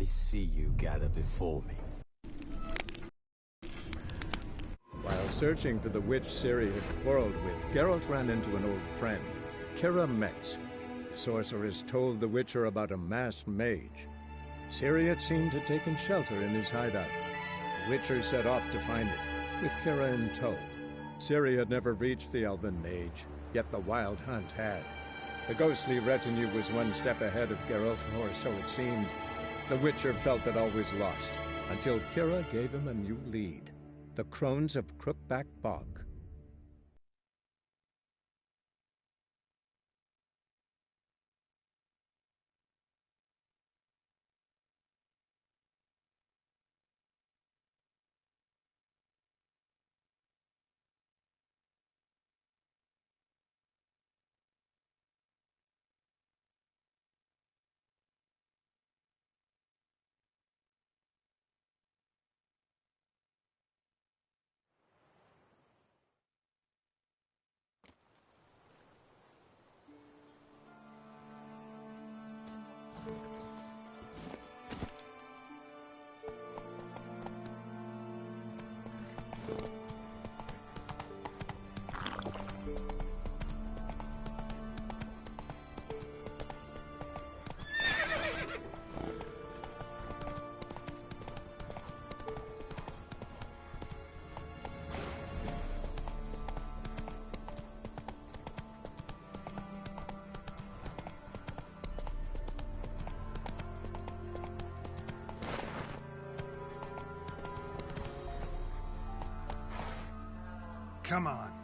see you gather before me. While searching for the witch Ciri had quarreled with, Geralt ran into an old friend, Keira Metz. The sorceress told the Witcher about a masked mage. Ciri had seemed to have taken shelter in his hideout. The Witcher set off to find it, with Keira in tow. Ciri had never reached the elven mage, yet the Wild Hunt had. The ghostly retinue was one step ahead of Geralt, or so it seemed. The Witcher felt that all was lost, until Keira gave him a new lead. The Crones of Crookback Bog. Come on.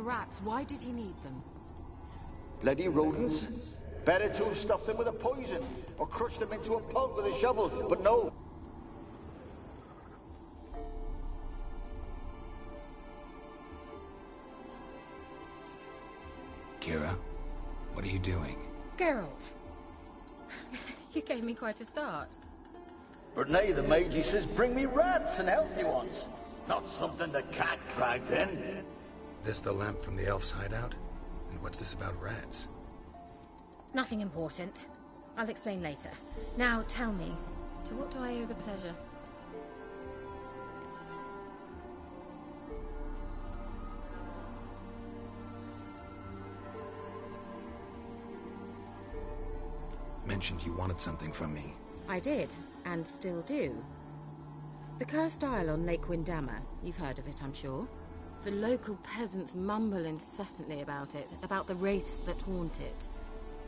rats. Why did he need them? Bloody rodents. Better to have stuffed them with a poison, or crushed them into a pulp with a shovel, but no. Kira, what are you doing? Geralt. You gave me quite a start. But nay, the mage, he says, bring me rats and healthy ones. Not something the cat dragged in. This the lamp from the elf's hideout? And what's this about rats? Nothing important. I'll explain later. Now tell me, to what do I owe the pleasure? Mentioned you wanted something from me. I did, and still do. The Cursed Isle on Lake Windammer. You've heard of it, I'm sure. The local peasants mumble incessantly about it, about the wraiths that haunt it.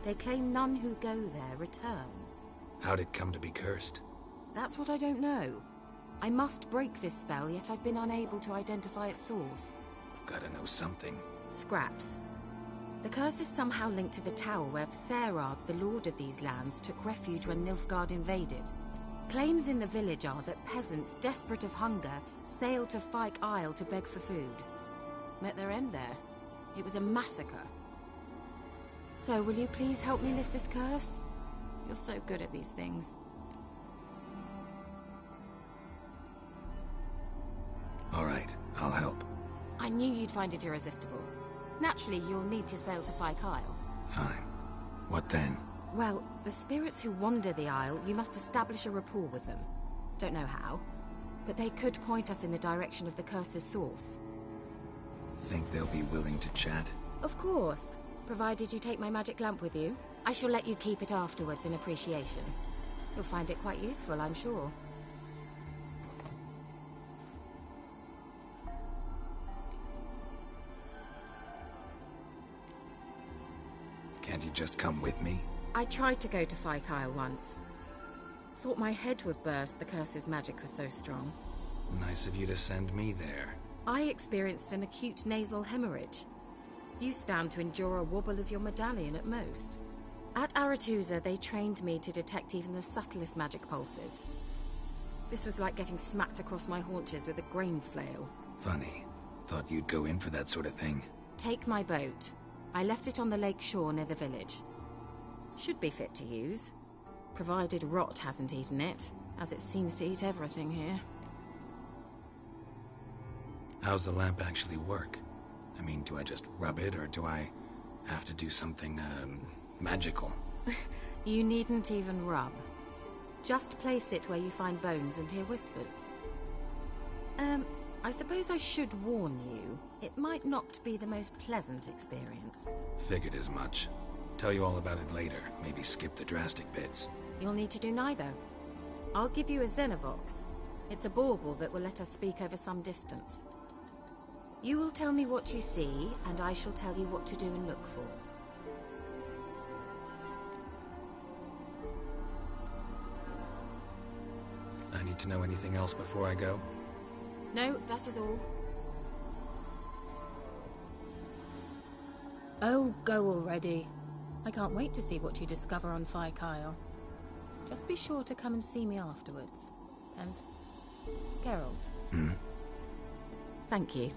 They claim none who go there return. How'd it come to be cursed? That's what I don't know. I must break this spell, yet I've been unable to identify its source. Gotta know something. Scraps. The curse is somehow linked to the tower where Serad, the lord of these lands, took refuge when Nilfgaard invaded. Claims in the village are that peasants, desperate of hunger, sailed to Fyke Isle to beg for food. Met their end there. It was a massacre. So, will you please help me lift this curse? You're so good at these things. All right, I'll help. I knew you'd find it irresistible. Naturally, you'll need to sail to Fyke Isle. Fine. What then? Well, the spirits who wander the Isle, you must establish a rapport with them. Don't know how, but they could point us in the direction of the curse's source. Think they'll be willing to chat? Of course. Provided you take my magic lamp with you. I shall let you keep it afterwards in appreciation. You'll find it quite useful, I'm sure. Can't you just come with me? I tried to go to Fyke Isle once. Thought my head would burst, the curse's magic was so strong. Nice of you to send me there. I experienced an acute nasal hemorrhage. You stand to endure a wobble of your medallion at most. At Aretusa, they trained me to detect even the subtlest magic pulses. This was like getting smacked across my haunches with a grain flail. Funny. Thought you'd go in for that sort of thing. Take my boat. I left it on the lake shore near the village. Should be fit to use, provided rot hasn't eaten it, as it seems to eat everything here. How's the lamp actually work? I mean, do I just rub it, or do I have to do something, magical? You needn't even rub. Just place it where you find bones and hear whispers. I suppose I should warn you, it might not be the most pleasant experience. Figured as much. Tell you all about it later, maybe skip the drastic bits. You'll need to do neither. I'll give you a Xenovox. It's a bauble that will let us speak over some distance. You will tell me what you see, and I shall tell you what to do and look for. I need to know anything else before I go? No, that is all. Oh, go already. I can't wait to see what you discover on Fyke Isle. Just be sure to come and see me afterwards. And... Geralt. Thank you.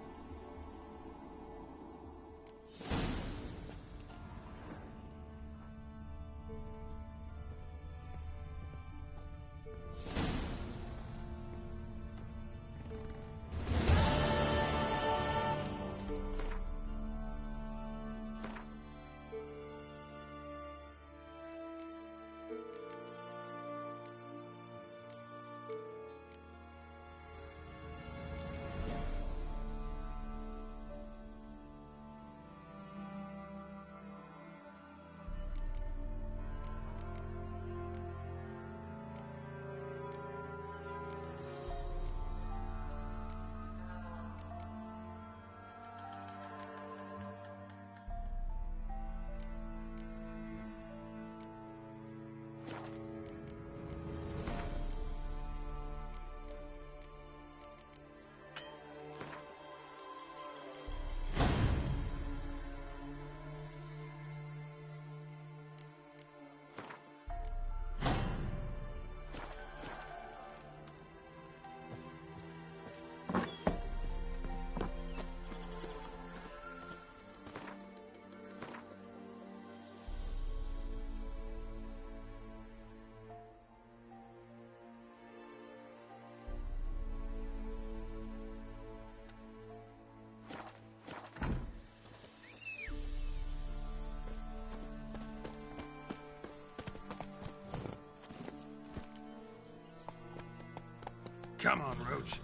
Come on, Roach.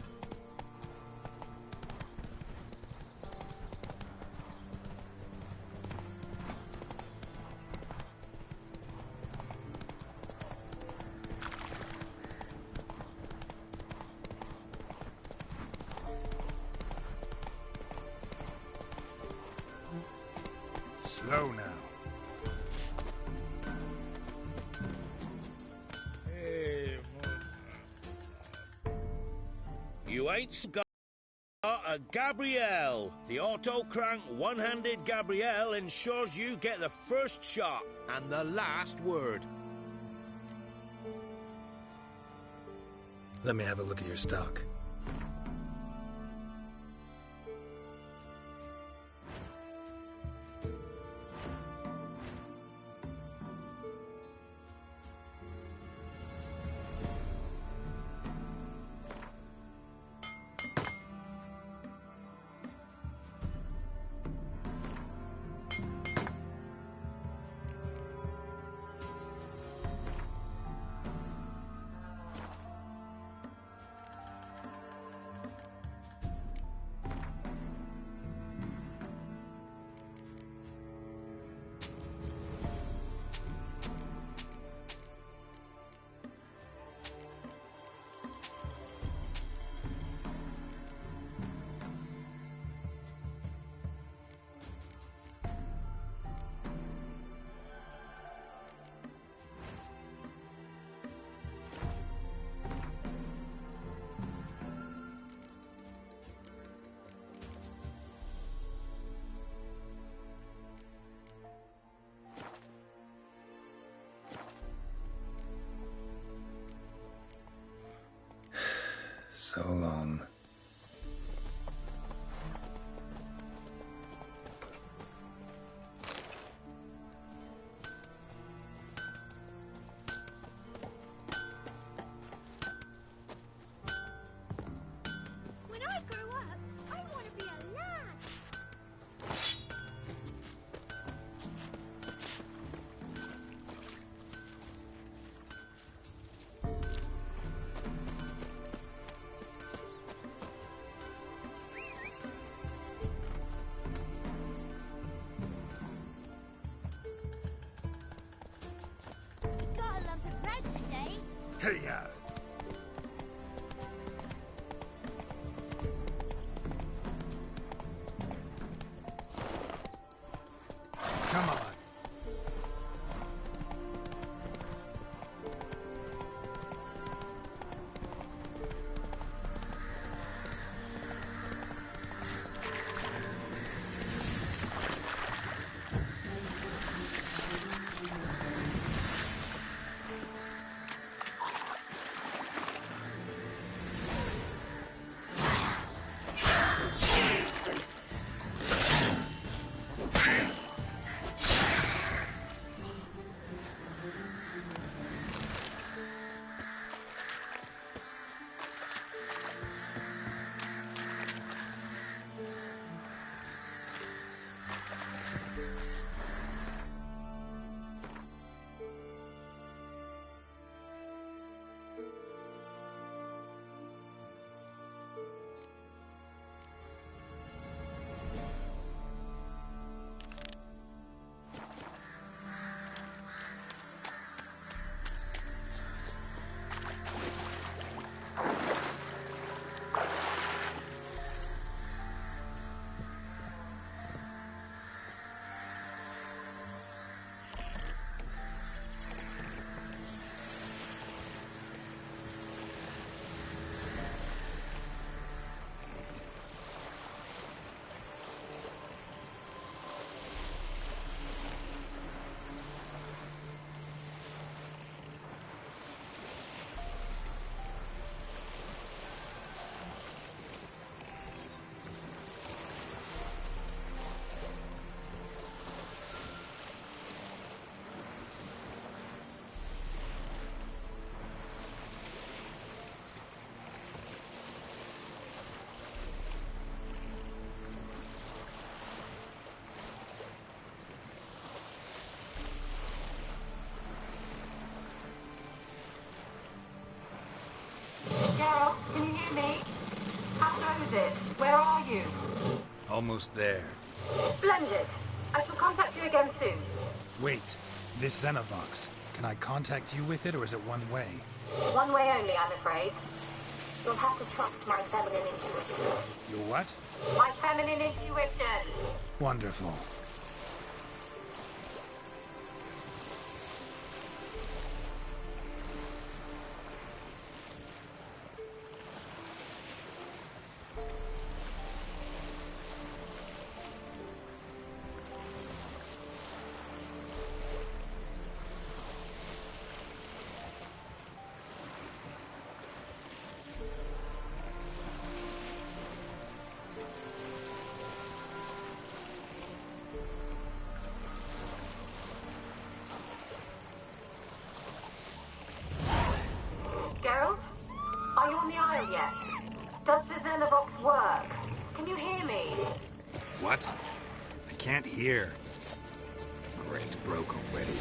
Slow now. You ain't got a Gabrielle. The auto-crank one-handed Gabrielle ensures you get the first shot and the last word. Let me have a look at your stock. So long. When I grow up, I want to be a lad. Got a lump of bread today. Hey, ya. Come on. How's it? Where are you? Almost there. Splendid. I shall contact you again soon. Wait. This Xenovox. Can I contact you with it, or is it one way? One way only, I'm afraid. You'll have to trust my feminine intuition. Your what? My feminine intuition! Wonderful. Geralt? Are you on the Isle yet? Does the Xenovox work? Can you hear me? What? I can't hear. Great, broke already.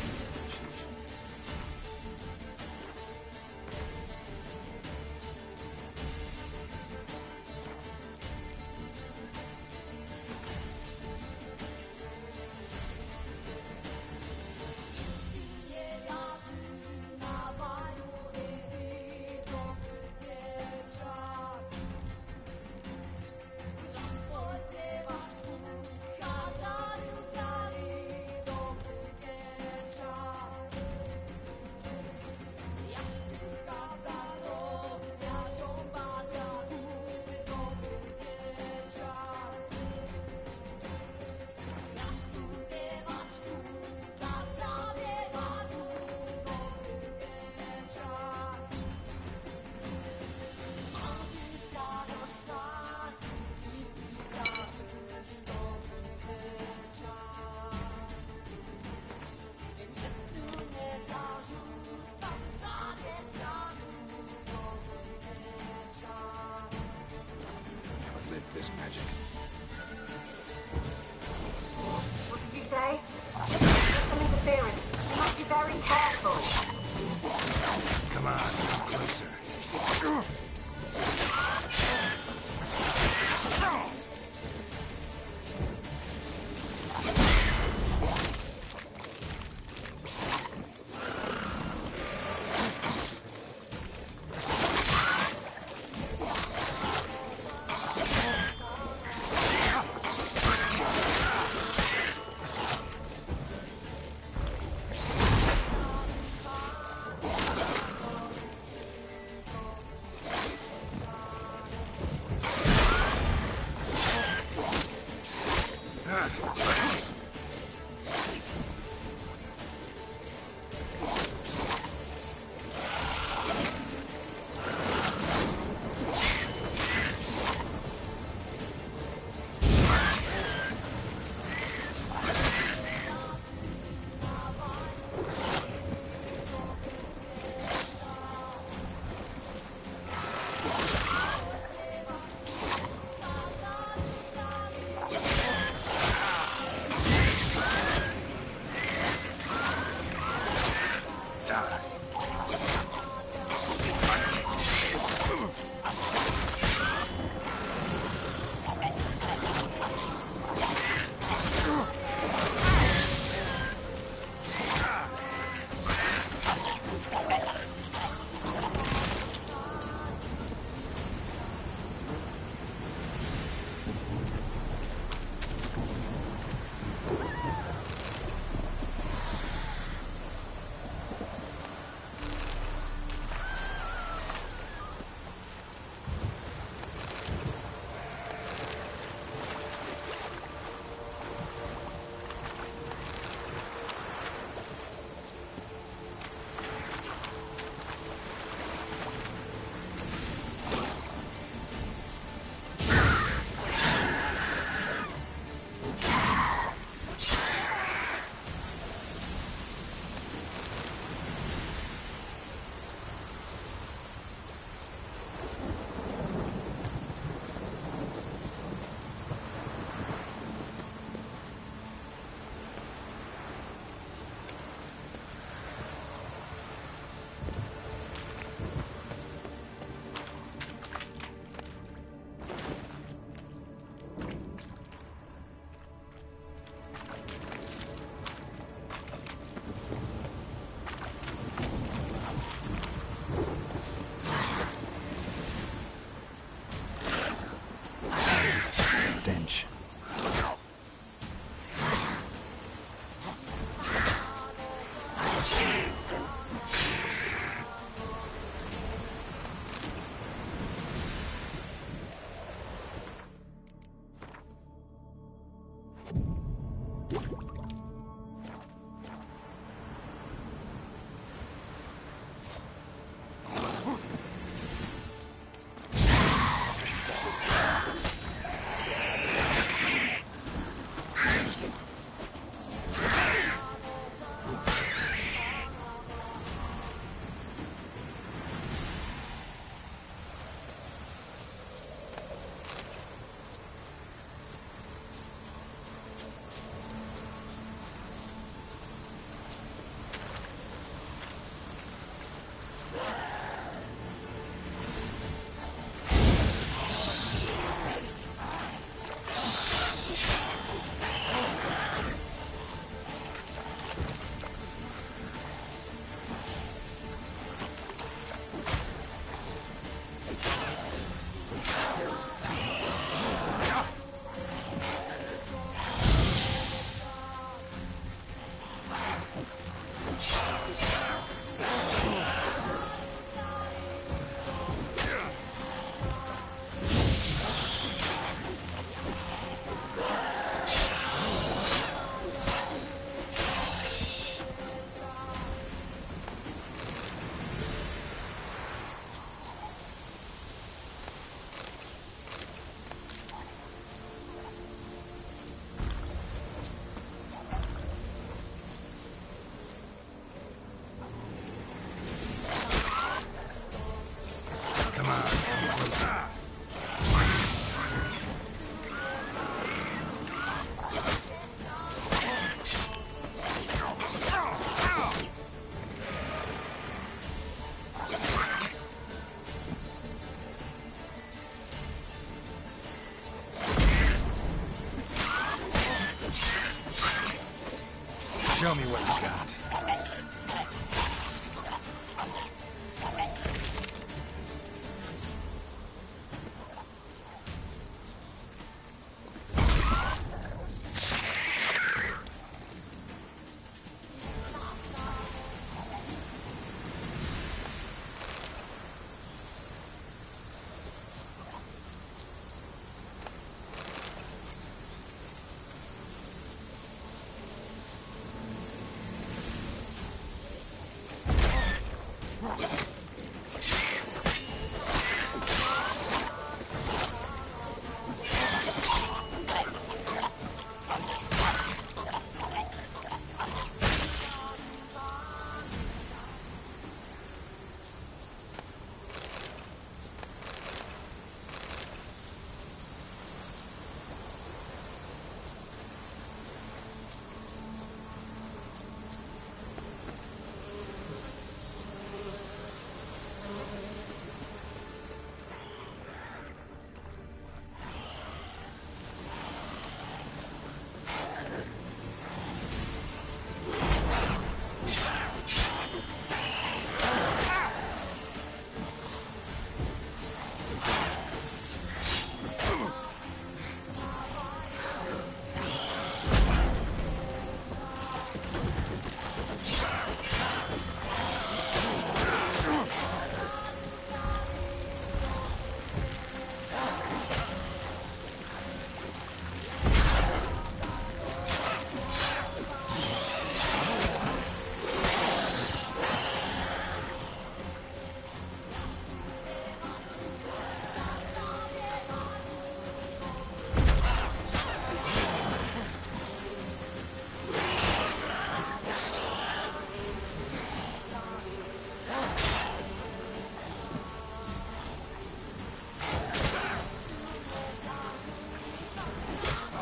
This magic. What did you say? There's some interference. You must be very careful. Come on, come closer. stench. Show me what you got.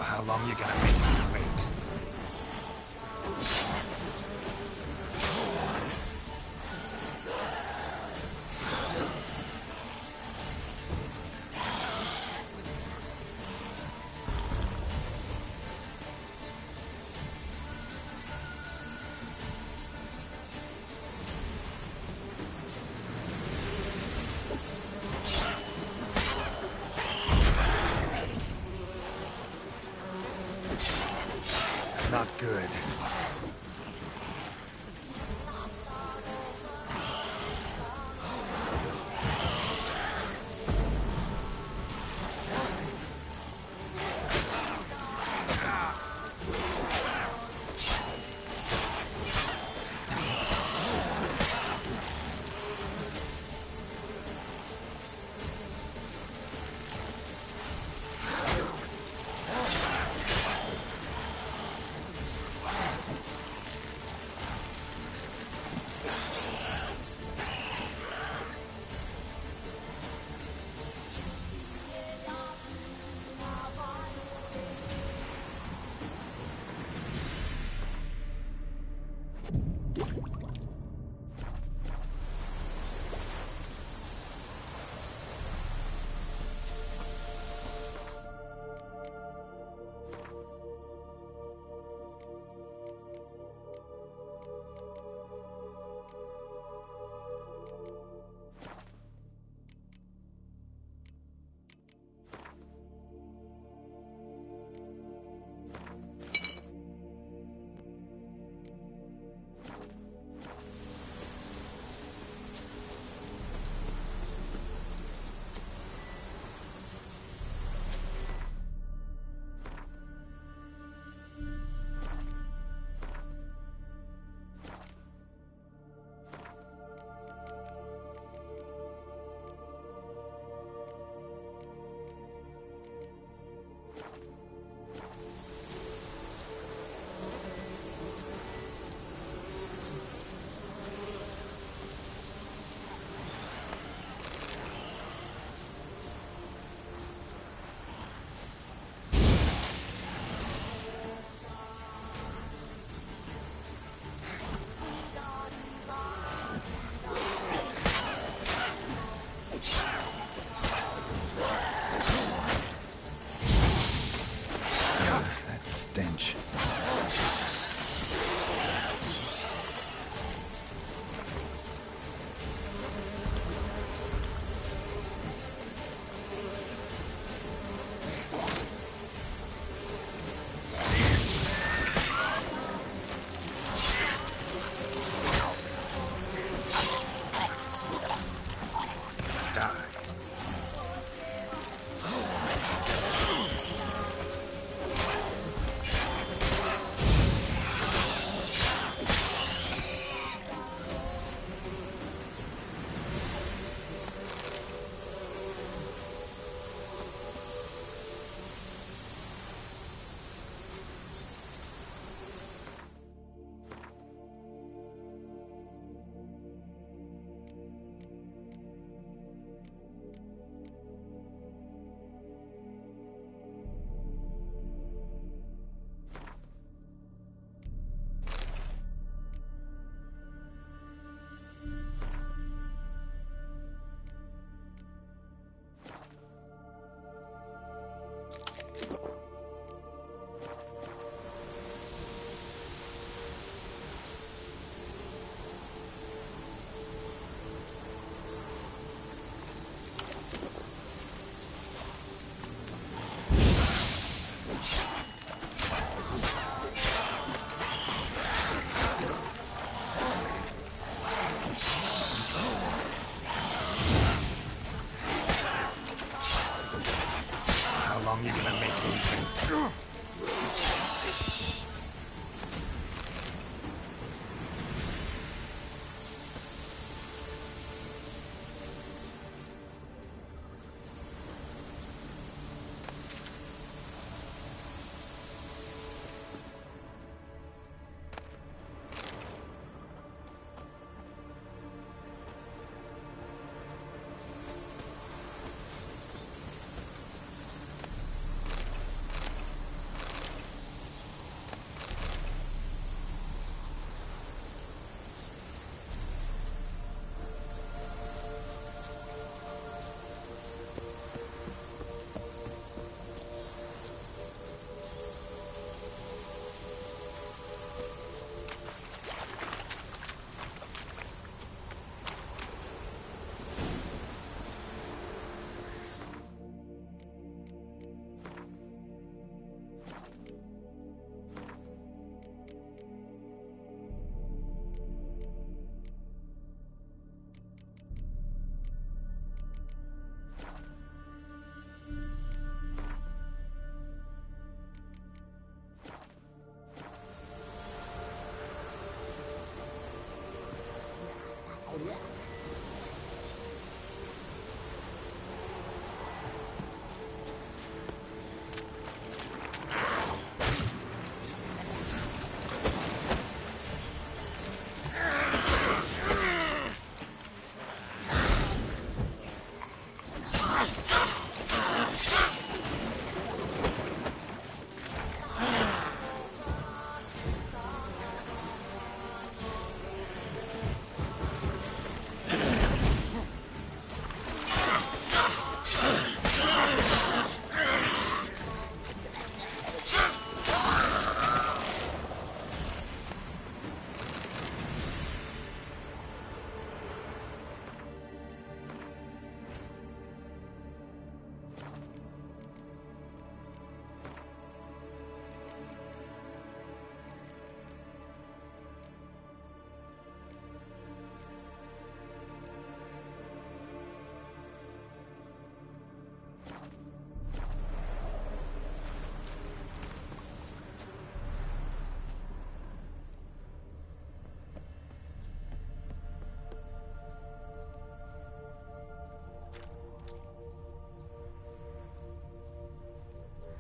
How long you gonna make me wait? Not good.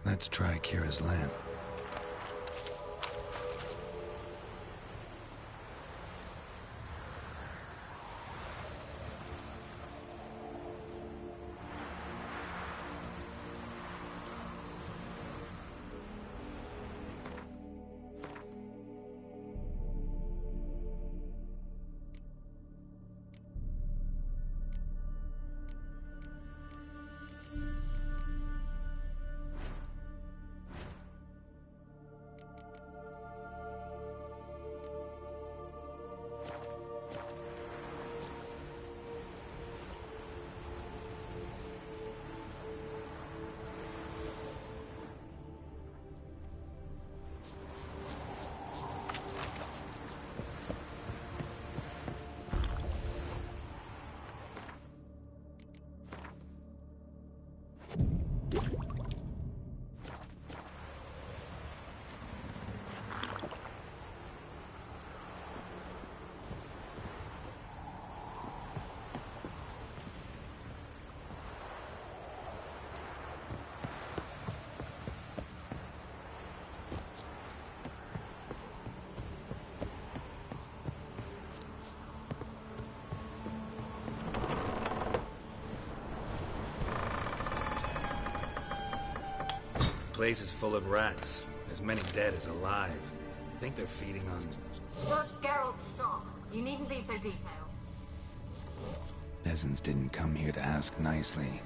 Let's try Kira's lamp. Place is full of rats. As many dead as alive. I think they're feeding on... Judge Geralt, stop. You needn't be so detailed. Peasants didn't come here to ask nicely.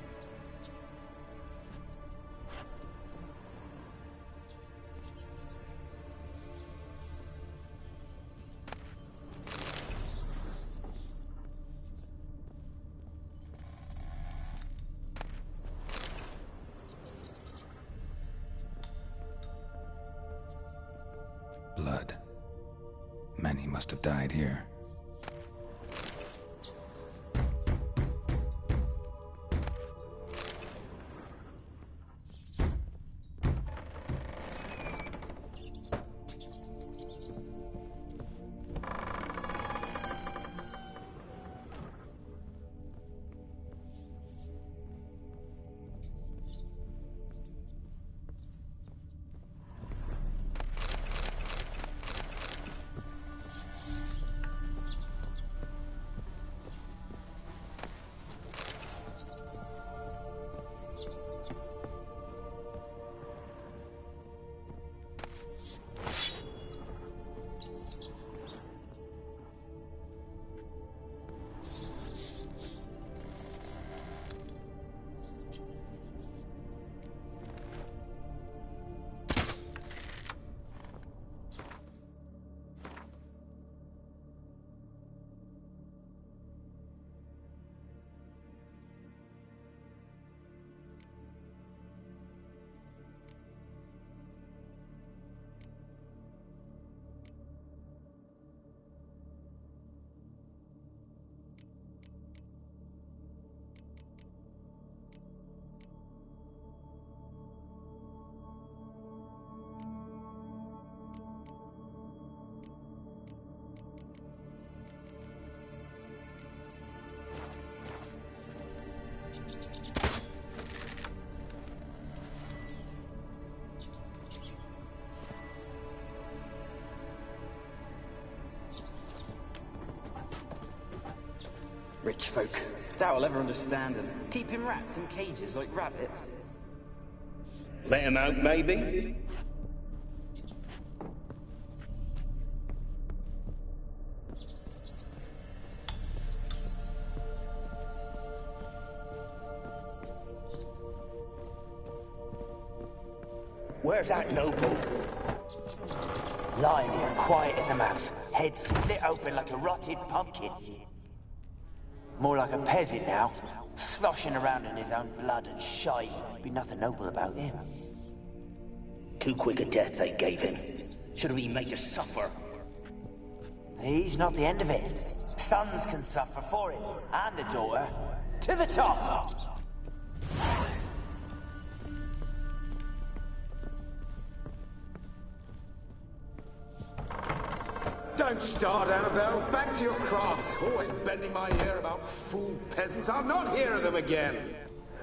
Blood. Many must have died here. Rich folk. Doubt I'll ever understand them. Keeping rats in cages like rabbits. Let him out, maybe? Where's that noble? Lying here, quiet as a mouse, head split open like a rotted pumpkin. More like a peasant now, sloshing around in his own blood and shite. Be nothing noble about him. Too quick a death they gave him. Should have been made to suffer. He's not the end of it. Sons can suffer for him, and the daughter. To the top! Don't start, Annabelle. Back to your craft. Always bending my ear about fool peasants. I'll not hear of them again.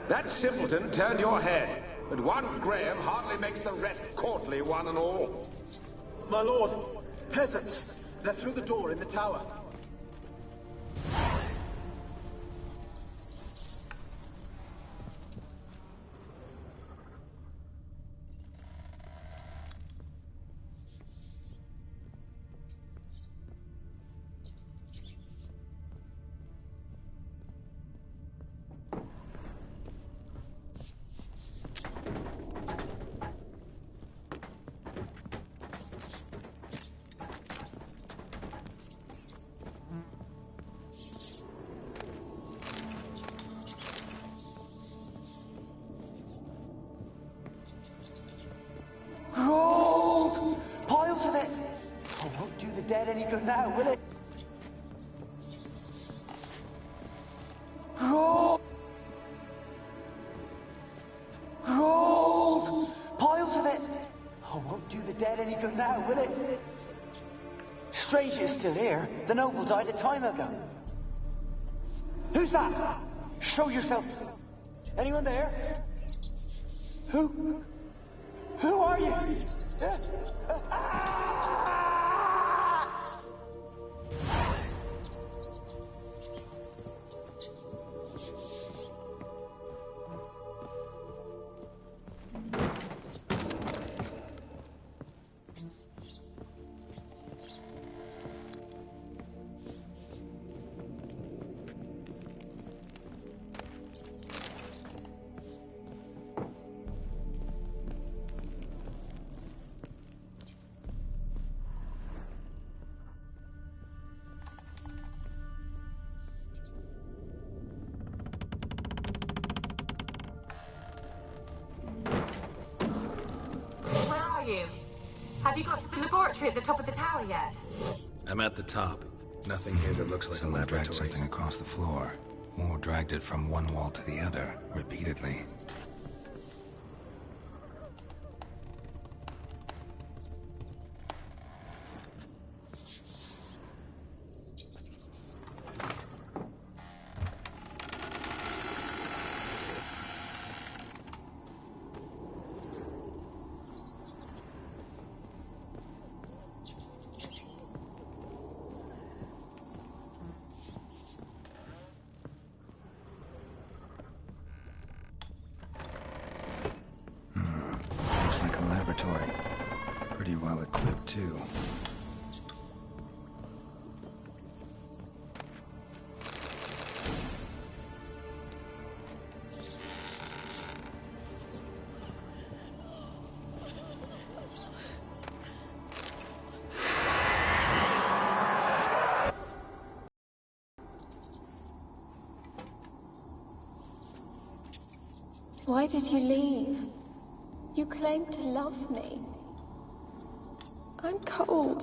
That simpleton turned your head. But one Graham hardly makes the rest courtly, one and all. My lord, peasants! They're through the door in the tower. Gold! Piles of it! Oh, won't do the dead any good now, will it? Gold! Gold! Piles of it! Oh, won't do the dead any good now, will it? Strange it's still here. The noble died a time ago. Who's that? Show yourself. Anyone there? Who? Who are you? Have you got to the laboratory at the top of the tower yet? I'm at the top. Nothing here that looks like a laboratory. Dragged something across the floor. Or dragged it from one wall to the other, repeatedly. Pretty well equipped, too. Why did you leave? You claimed to love me. I'm cold.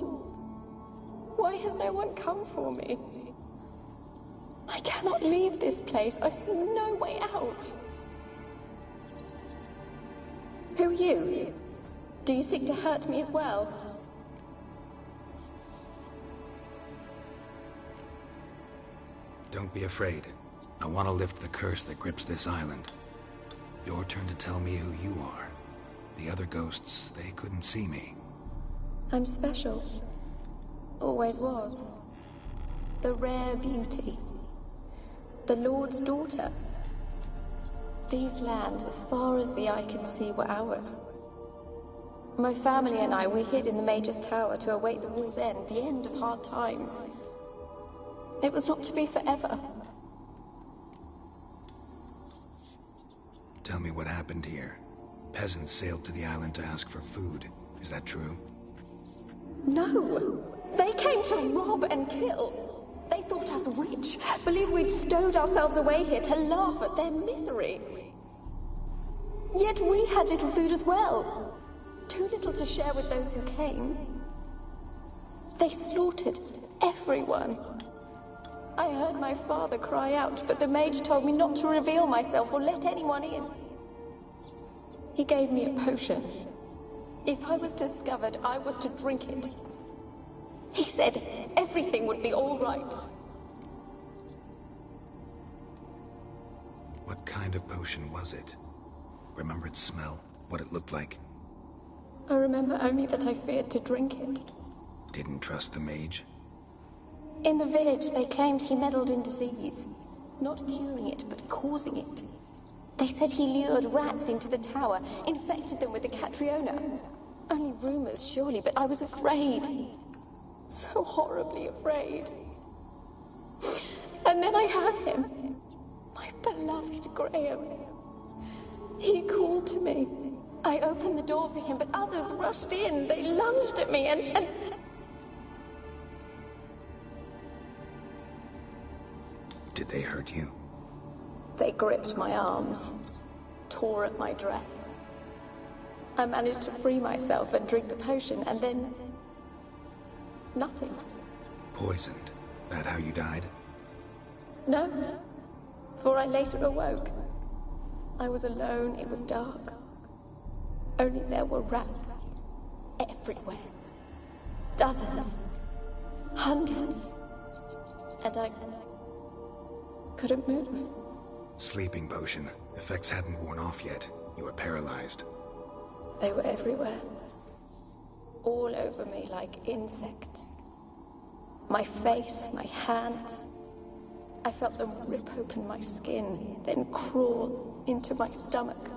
Why has no one come for me? I cannot leave this place. I see no way out. Who are you? Do you seek to hurt me as well? Don't be afraid. I want to lift the curse that grips this island. Your turn to tell me who you are. The other ghosts, they couldn't see me. I'm special. Always was. The rare beauty. The Lord's daughter. These lands, as far as the eye can see, were ours. My family and I, we hid in the Mage's Tower to await the war's end, the end of hard times. It was not to be forever. Tell me what happened here. Peasants sailed to the island to ask for food. Is that true? No! They came to rob and kill. They thought us rich, believed we'd stowed ourselves away here to laugh at their misery. Yet we had little food as well. Too little to share with those who came. They slaughtered everyone. I heard my father cry out, but the mage told me not to reveal myself or let anyone in. He gave me a potion. If I was discovered, I was to drink it. He said everything would be all right. What kind of potion was it? Remember its smell? What it looked like? I remember only that I feared to drink it. Didn't trust the mage? In the village, they claimed he meddled in disease. Not curing it, but causing it. They said he lured rats into the tower, infected them with the Catriona. Only rumors, surely, but I was afraid. So horribly afraid. And then I heard him. My beloved Graham. He called to me. I opened the door for him, but others rushed in. They lunged at me and... Did they hurt you? They gripped my arms, tore at my dress. I managed to free myself and drink the potion, and then... nothing. Poisoned? That how you died? No, for I later awoke. I was alone, it was dark. Only there were rats everywhere. Dozens. Hundreds. And I couldn't move. Sleeping potion. Effects hadn't worn off yet. You were paralyzed. They were everywhere. All over me like insects. My face, my hands. I felt them rip open my skin, then crawl into my stomach.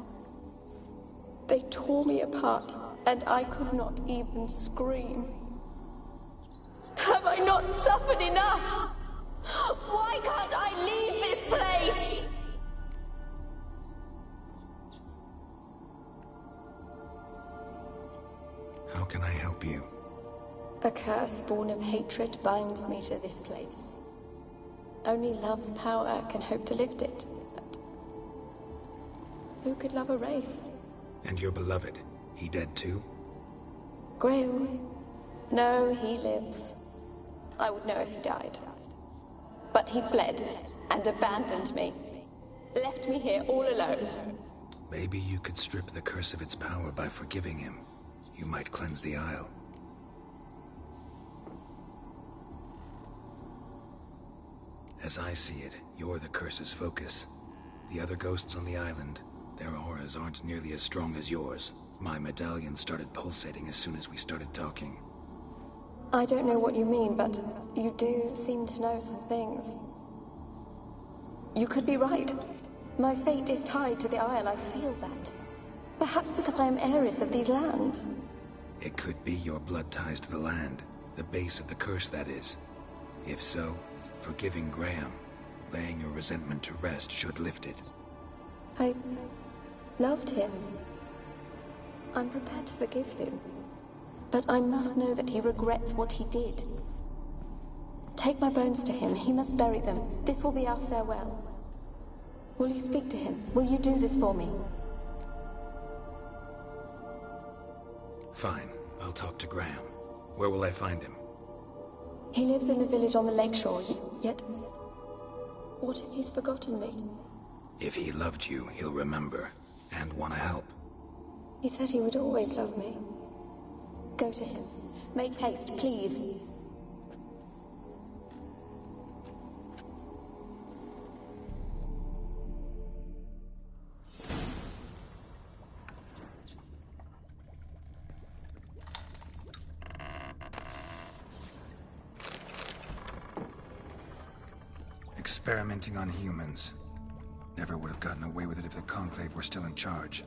They tore me apart, and I could not even scream. Have I not suffered enough? Why can't I leave this place? How can I help you? A curse born of hatred binds me to this place. Only love's power can hope to lift it. But who could love a wraith? And your beloved, he dead too? Graham? No, he lives. I would know if he died. But he fled and abandoned me. Left me here all alone. Maybe you could strip the curse of its power by forgiving him. You might cleanse the Isle. As I see it, you're the curse's focus. The other ghosts on the island, their auras aren't nearly as strong as yours. My medallion started pulsating as soon as we started talking. I don't know what you mean, but you do seem to know some things. You could be right. My fate is tied to the Isle, I feel that. Perhaps because I am heiress of these lands. It could be your blood ties to the land. The base of the curse, that is. If so, forgiving Graham, laying your resentment to rest should lift it. I loved him. I'm prepared to forgive him. But I must know that he regrets what he did. Take my bones to him. He must bury them. This will be our farewell. Will you speak to him? Will you do this for me? Fine. I'll talk to Graham. Where will I find him? He lives in the village on the lakeshore, yet... what if he's forgotten me? If he loved you, he'll remember. And want to help. He said he would always love me. Go to him. Make haste, please. Experimenting on humans. Never would have gotten away with it if the Conclave were still in charge.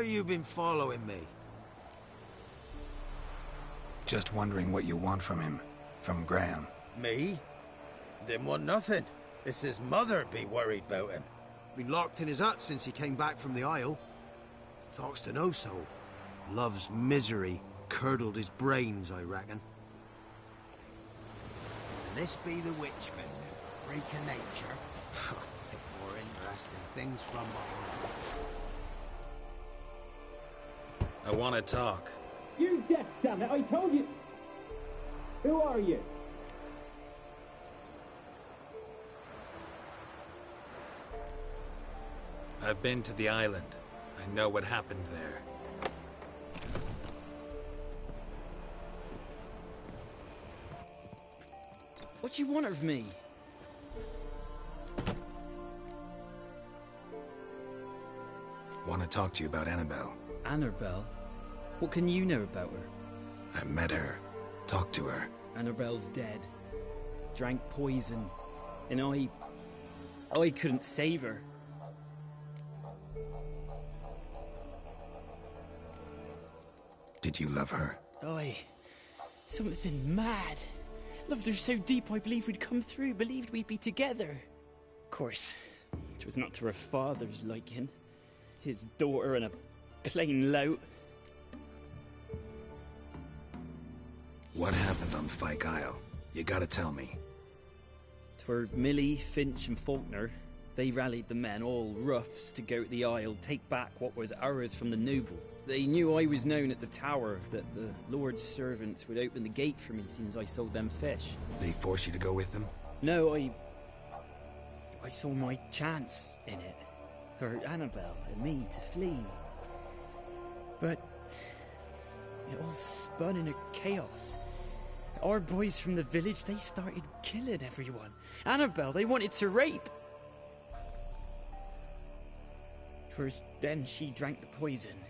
Why you been following me? Just wondering what you want from him. From Graham. Me? Didn't want nothing. It's his mother be worried about him. Been locked in his hut since he came back from the Isle. Talks to no soul. Love's misery curdled his brains, I reckon. And this be the Witchman, freak of nature. More interesting things from my knowledge. I want to talk. You deaf, damn it! I told you. Who are you? I've been to the island. I know what happened there. What do you want of me? Want to talk to you about Annabelle. Annabelle? What can you know about her? I met her. Talked to her. Annabelle's dead. Drank poison. And I couldn't save her. Did you love her? Something mad. Loved her so deep I believed we'd come through, believed we'd be together. Of course, it was not to her father's liking. His daughter and a plain lout. What happened on Fyke Isle? You gotta tell me. 'Twere Millie, Finch and Faulkner. They rallied the men, all roughs, to go to the Isle, take back what was ours from the noble. They knew I was known at the tower, that the Lord's servants would open the gate for me since I sold them fish. They forced you to go with them? No, I saw my chance in it. For Annabelle and me to flee. But it all spun in a chaos. Our boys from the village, they started killing everyone. Annabelle, they wanted to rape. First, then she drank the poison.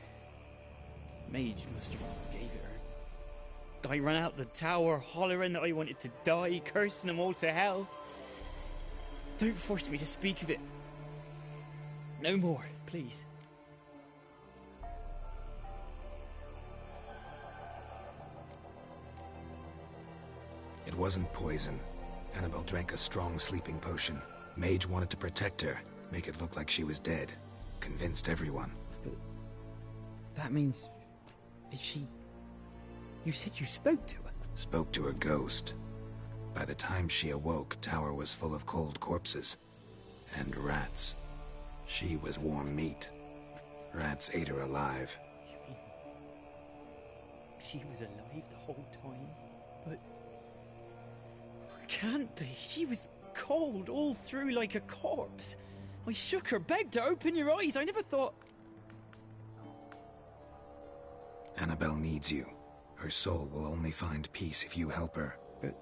Mage must have gave it her. I ran out the tower, hollering that I wanted to die, cursing them all to hell. Don't force me to speak of it. No more, please. It wasn't poison. Annabelle drank a strong sleeping potion. Mage wanted to protect her, make it look like she was dead. Convinced everyone. But that means... is she... You said you spoke to her? Spoke to her ghost. By the time she awoke, Tower was full of cold corpses. And rats. She was warm meat. Rats ate her alive. You mean... she was alive the whole time? But... it can't be. She was cold all through like a corpse. I shook her, begged her, open your eyes. I never thought... Annabelle needs you. Her soul will only find peace if you help her. But...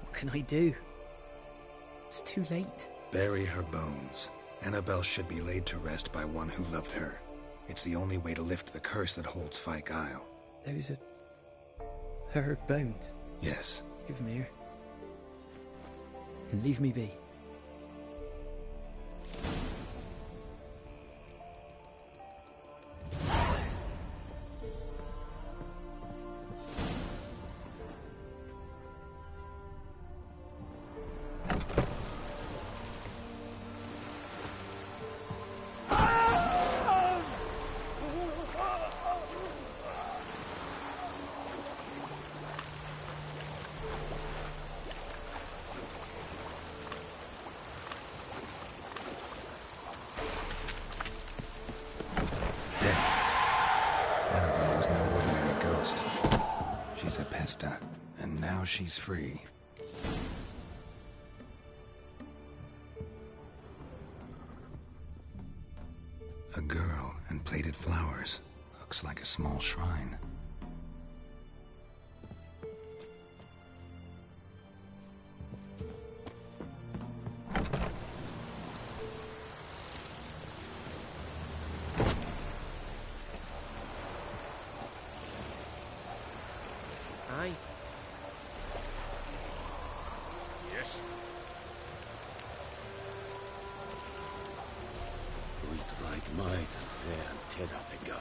what can I do? It's too late. Bury her bones. Annabelle should be laid to rest by one who loved her. It's the only way to lift the curse that holds Fyke Isle. Those are... her bones? Yes. Give them here. And leave me be. And now she's free. A girl and plated flowers. Looks like a small shrine. Aye. Yes. We'd like Might and fair tid at the gun.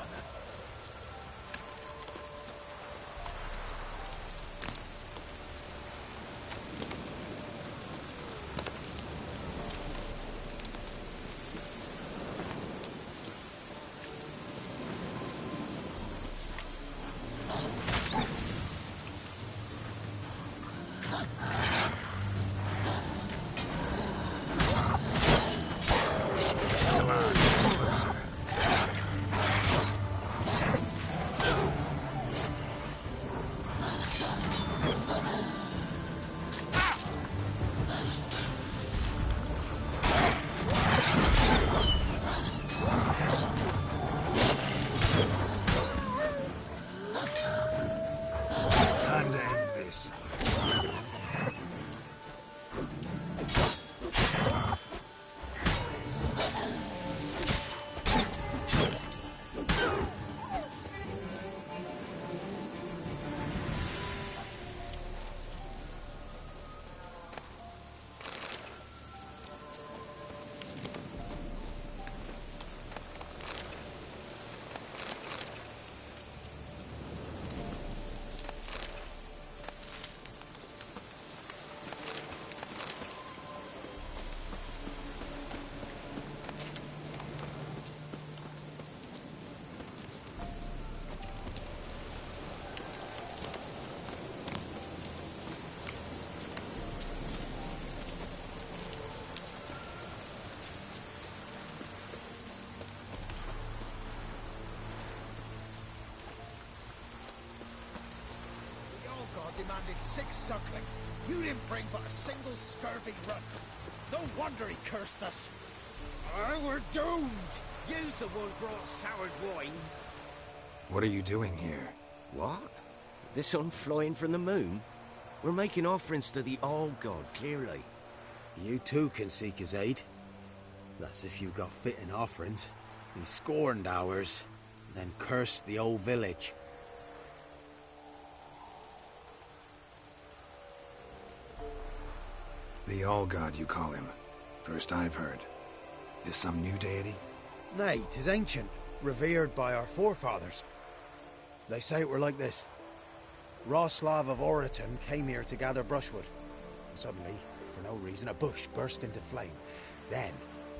Demanded 6 sucklings. You didn't bring but a single scurvy run. No wonder he cursed us. We're doomed. You's the one brought soured wine. What are you doing here? What? The sun flying from the moon? We're making offerings to the All-God, clearly. You too can seek his aid. That's if you got fitting offerings. He scorned ours, then cursed the old village. The All-God, you call him. First I've heard. Is some new deity? Nay, 'tis ancient, revered by our forefathers. They say it were like this. Roslav of Oriton came here to gather brushwood. Suddenly, for no reason, a bush burst into flame. Then,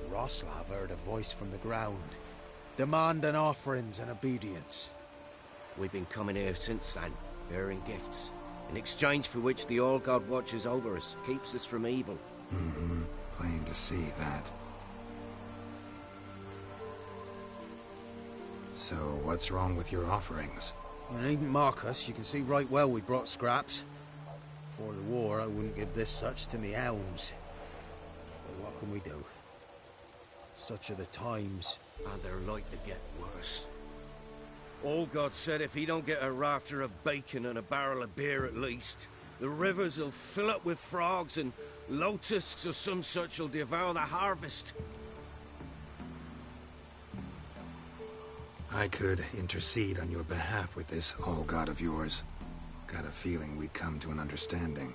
Roslav heard a voice from the ground, demanding offerings and obedience. We've been coming here since then, bearing gifts, in exchange for which the All-God watches over us, keeps us from evil. Mm-hmm. Plain to see that. So, what's wrong with your offerings? You needn't mock us. You can see right well we brought scraps. Before the war, I wouldn't give this such to me hounds. But what can we do? Such are the times. And they're like to get worse. All-God said if he don't get a rafter of bacon and a barrel of beer at least, the rivers will fill up with frogs and locusts or some such will devour the harvest. I could intercede on your behalf with this All-God of yours. Got a feeling we'd come to an understanding.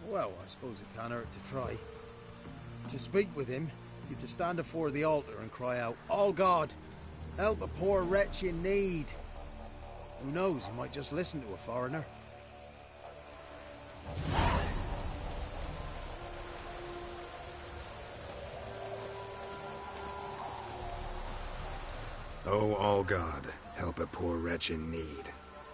Well, I suppose it can't hurt to try. To speak with him, you've to stand before the altar and cry out, All-God, help a poor wretch in need. Who knows, he might just listen to a foreigner. Oh, All-God, help a poor wretch in need.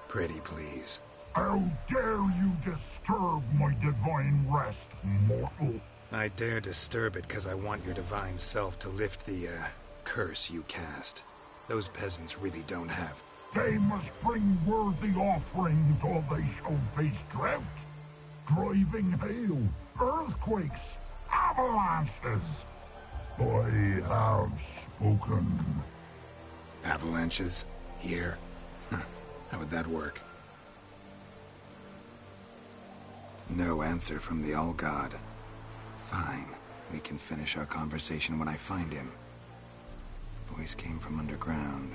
Pretty please. How dare you disturb my divine rest, mortal? I dare disturb it because I want your divine self to lift the, curse you cast. Those peasants really don't have. They must bring worthy offerings or they shall face drought, driving hail, earthquakes, avalanches. I have spoken. Avalanches? Here? How would that work? No answer from the All-God. Fine. We can finish our conversation when I find him. Voice came from underground.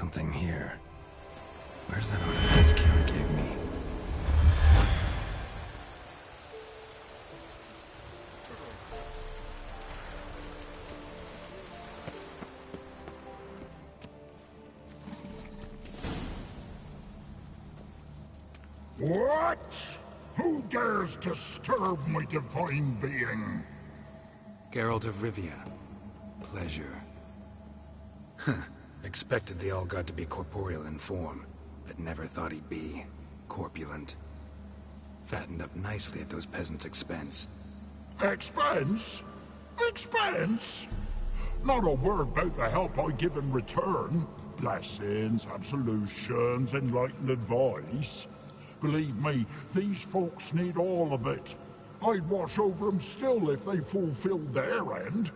something here. Where's that artifact Kira gave me? What? Who dares disturb my divine being? Geralt of Rivia. Pleasure. Expected the All-God to be corporeal in form, but never thought he'd be corpulent. Fattened up nicely at those peasants' expense. Expense? Expense? Not a word about the help I give in return. Blessings, absolutions, enlightened advice. Believe me, these folks need all of it. I'd watch over them still if they fulfilled their end.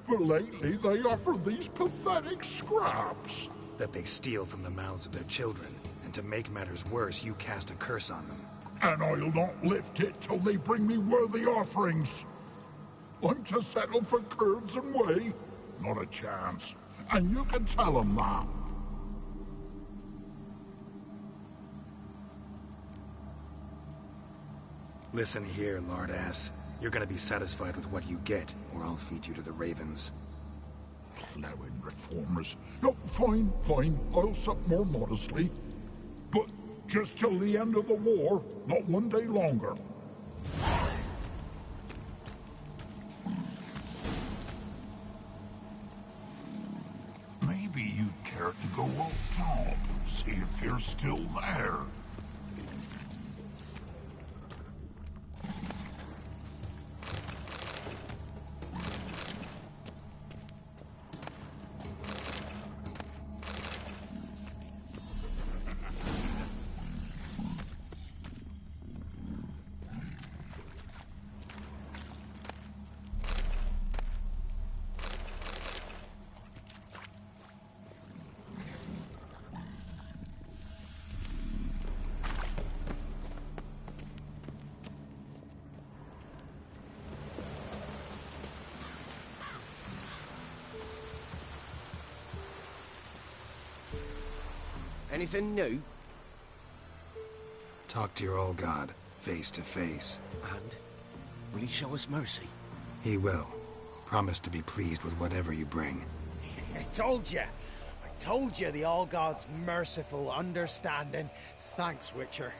But lately they offer these pathetic scraps. That they steal from the mouths of their children, and to make matters worse, you cast a curse on them. And I'll not lift it till they bring me worthy offerings. I'm to settle for curds and whey? Not a chance. And you can tell them that. Listen here, lard-ass. You're gonna be satisfied with what you get, or I'll feed you to the ravens. Plowing reformers. No, fine, fine. I'll sup more modestly. But just till the end of the war, not one day longer. Maybe you'd care to go up top, see if you're still there. Anything new? Talk to your old god, face to face. And? Will he show us mercy? He will. Promise to be pleased with whatever you bring. I told you the All-God's merciful, understanding. Thanks, Witcher.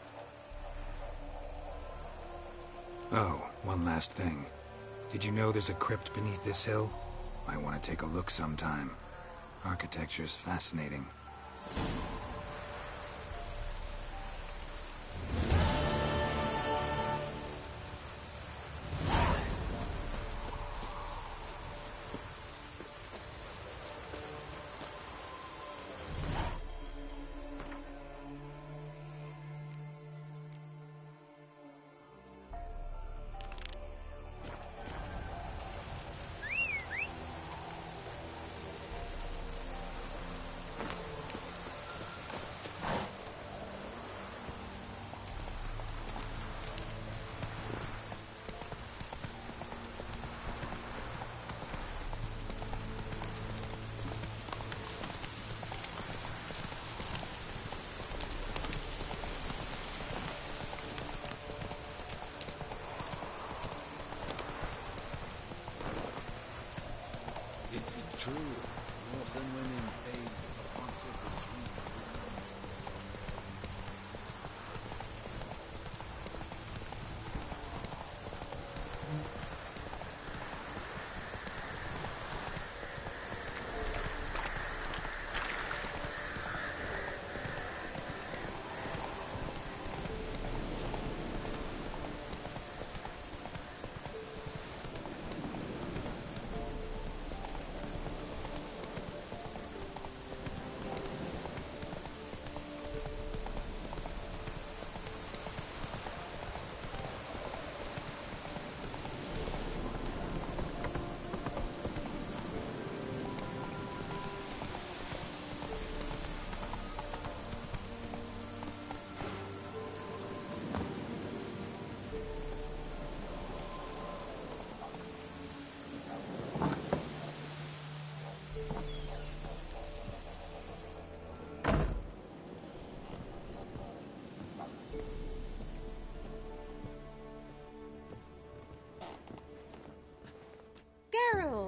Oh, one last thing. Did you know there's a crypt beneath this hill? I want to take a look sometime. Architecture's fascinating. Is it true? Northern women paid upon silver street.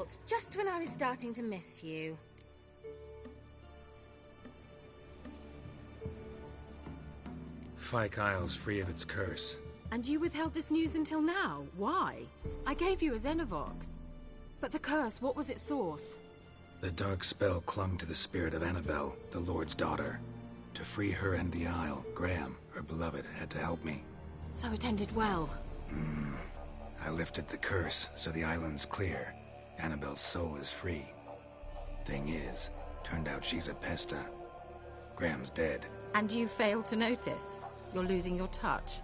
Geralt, just when I was starting to miss you. Fyke Isle's free of its curse. And you withheld this news until now? Why? I gave you a Xenovox. But the curse, what was its source? The dark spell clung to the spirit of Annabelle, the Lord's daughter. To free her and the Isle, Graham, her beloved, had to help me. So it ended well. I lifted the curse, so the island's clear. Annabelle's soul is free. Thing is, turned out she's a Pesta. Graham's dead. And you failed to notice? You're losing your touch.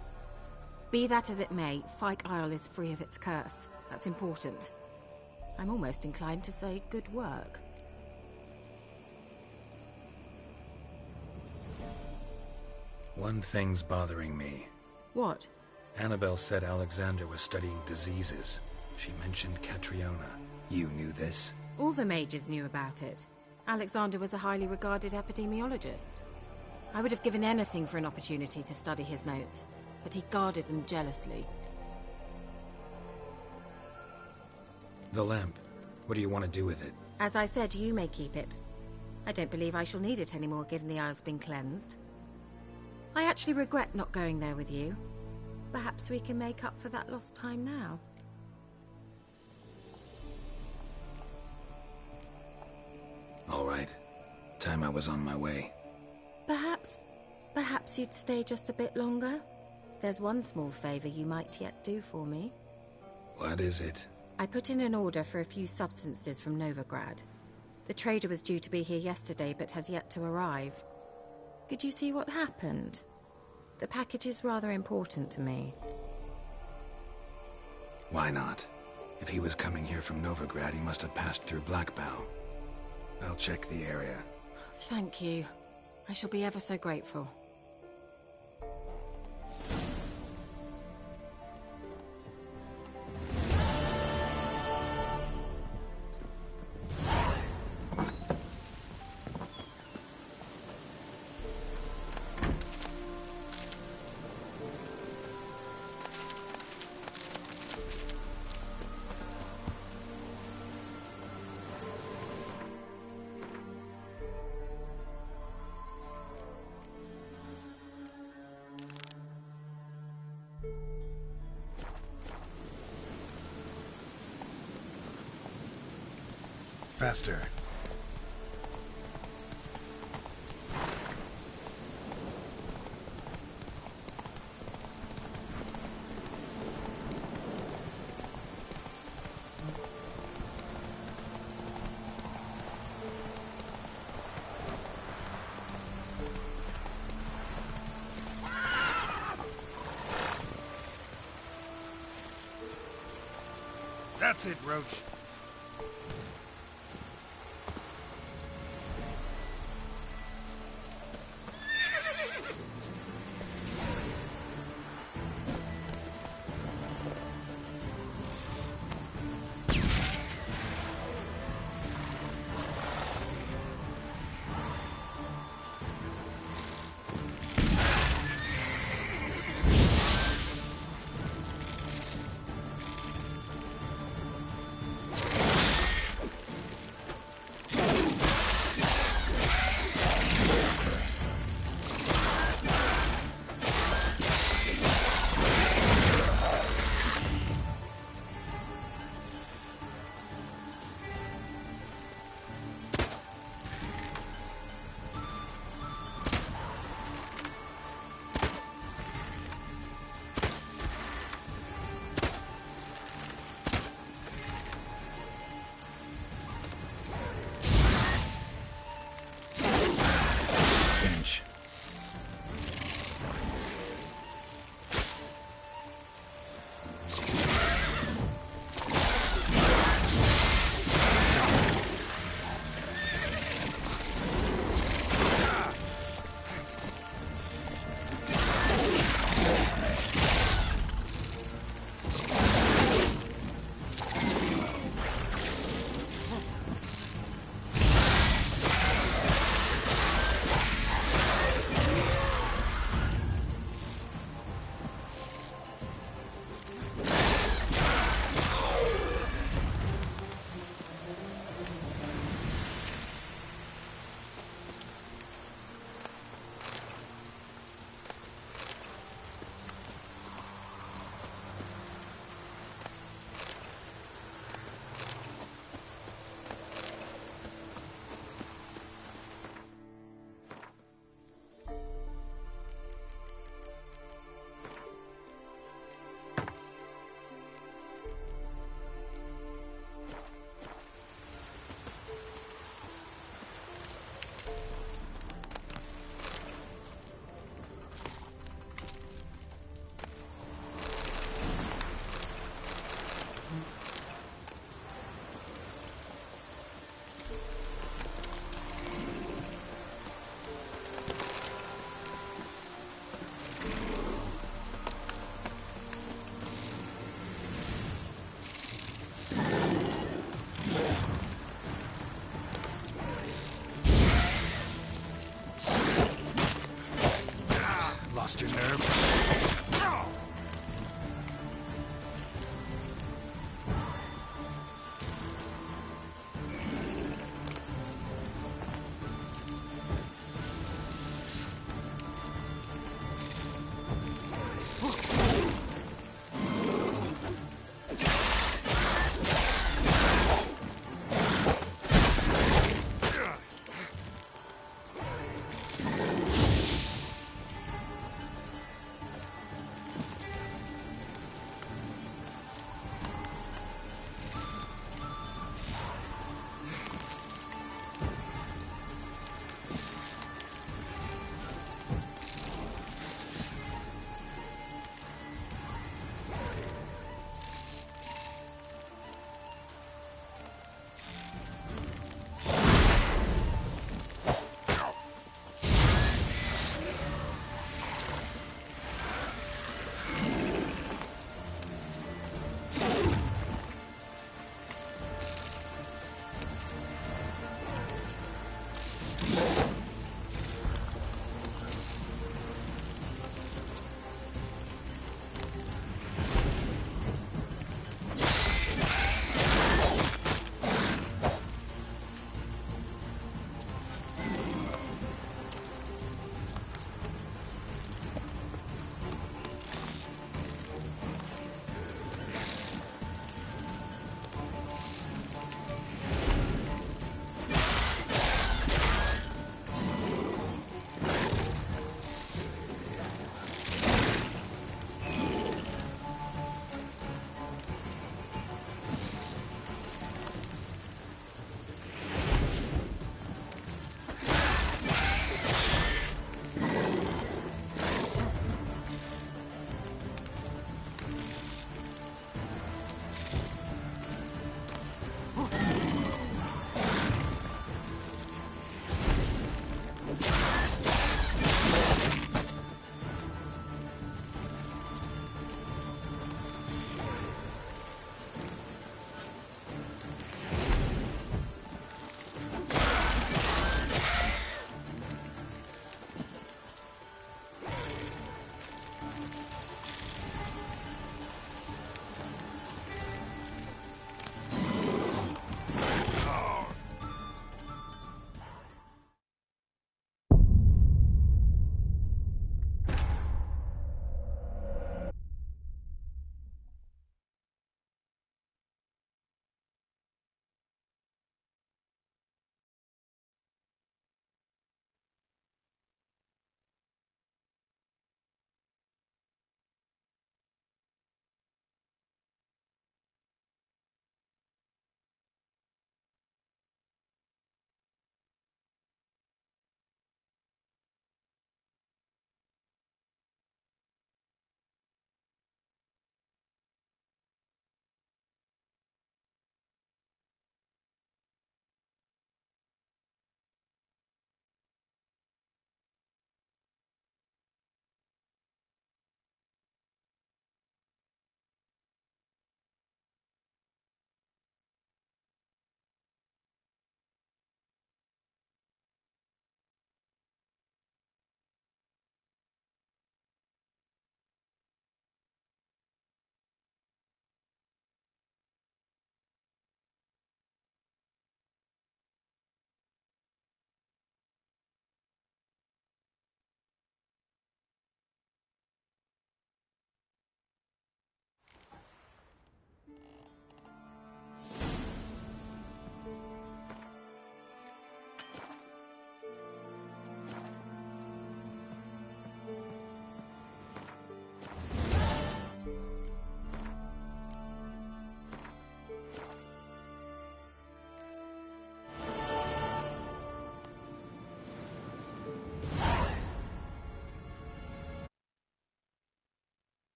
Be that as it may, Fyke Isle is free of its curse. That's important. I'm almost inclined to say good work. One thing's bothering me. What? Annabelle said Alexander was studying diseases. She mentioned Catriona. You knew this? All the mages knew about it. Alexander was a highly regarded epidemiologist. I would have given anything for an opportunity to study his notes, but he guarded them jealously. The lamp. What do you want to do with it? As I said, you may keep it. I don't believe I shall need it anymore, given the Isle's been cleansed. I actually regret not going there with you. Perhaps we can make up for that lost time now. All right. Time I was on my way. Perhaps you'd stay just a bit longer? There's one small favor you might yet do for me. What is it? I put in an order for a few substances from Novigrad. The trader was due to be here yesterday, but has yet to arrive. Could you see what happened? The package is rather important to me. Why not? If he was coming here from Novigrad, he must have passed through Blackbough. I'll check the area. Thank you. I shall be ever so grateful. Faster. That's it, Roach.